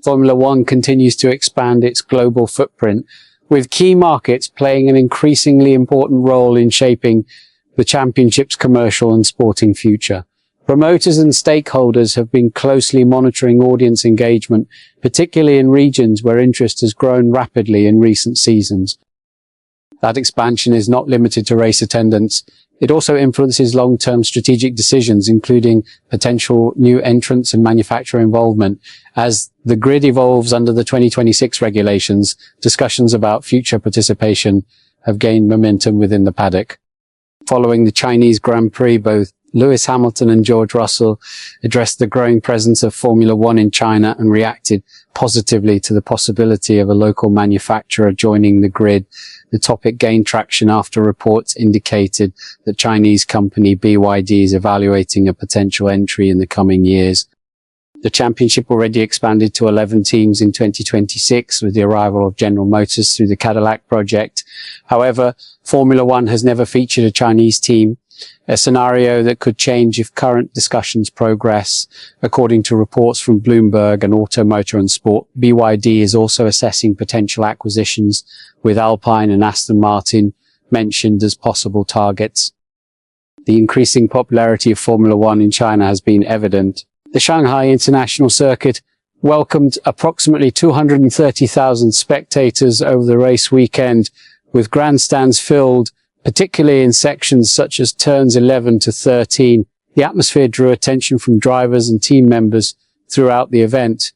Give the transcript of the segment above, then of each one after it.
Formula One continues to expand its global footprint, with key markets playing an increasingly important role in shaping the championship's commercial and sporting future. Promoters and stakeholders have been closely monitoring audience engagement, particularly in regions where interest has grown rapidly in recent seasons. That expansion is not limited to race attendance. It also influences long-term strategic decisions, including potential new entrants and manufacturer involvement. As the grid evolves under the 2026 regulations, discussions about future participation have gained momentum within the paddock. Following the Chinese Grand Prix, both Lewis Hamilton and George Russell addressed the growing presence of Formula One in China and reacted positively to the possibility of a local manufacturer joining the grid. The topic gained traction after reports indicated that Chinese company BYD is evaluating a potential entry in the coming years. The championship already expanded to 11 teams in 2026 with the arrival of General Motors through the Cadillac project. However, Formula One has never featured a Chinese team, a scenario that could change if current discussions progress. According to reports from Bloomberg and Auto, Motor and Sport, BYD is also assessing potential acquisitions, with Alpine and Aston Martin mentioned as possible targets. The increasing popularity of Formula One in China has been evident. The Shanghai International Circuit welcomed approximately 230,000 spectators over the race weekend, with grandstands filled, particularly in sections such as turns 11 to 13. The atmosphere drew attention from drivers and team members throughout the event.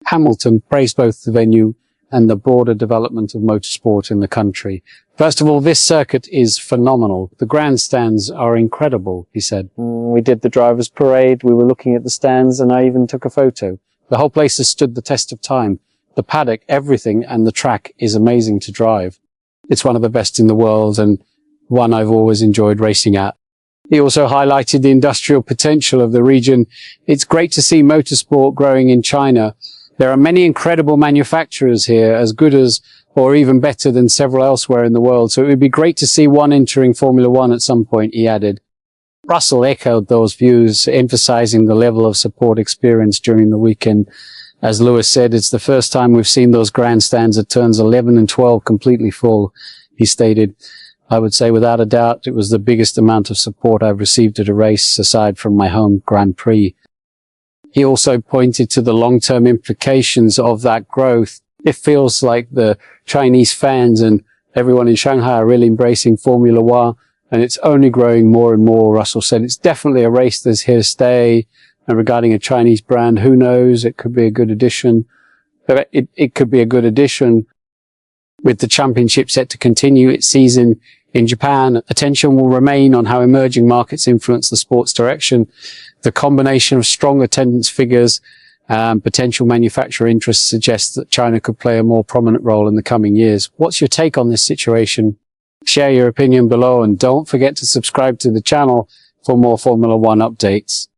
Hamilton praised both the venue and the broader development of motorsport in the country. First of all, this circuit is phenomenal. The grandstands are incredible, he said. We did the drivers' parade, we were looking at the stands, and I even took a photo. The whole place has stood the test of time. The paddock, everything, and the track is amazing to drive. It's one of the best in the world and one I've always enjoyed racing at. He also highlighted the industrial potential of the region. It's great to see motorsport growing in China. There are many incredible manufacturers here, as good as or even better than several elsewhere in the world. So it would be great to see one entering Formula One at some point, he added. Russell echoed those views, emphasizing the level of support experienced during the weekend. As Lewis said, it's the first time we've seen those grandstands at turns 11 and 12 completely full. He stated, I would say without a doubt it was the biggest amount of support I've received at a race aside from my home Grand Prix. He also pointed to the long-term implications of that growth. It feels like the Chinese fans and everyone in Shanghai are really embracing Formula One, and it's only growing more and more. Russell said it's definitely a race that's here to stay. And regarding a Chinese brand, who knows? It could be a good addition. It could be a good addition. With the championship set to continue its season in Japan, attention will remain on how emerging markets influence the sport's direction. The combination of strong attendance figures and potential manufacturer interest suggests that China could play a more prominent role in the coming years. What's your take on this situation? Share your opinion below and don't forget to subscribe to the channel for more Formula One updates.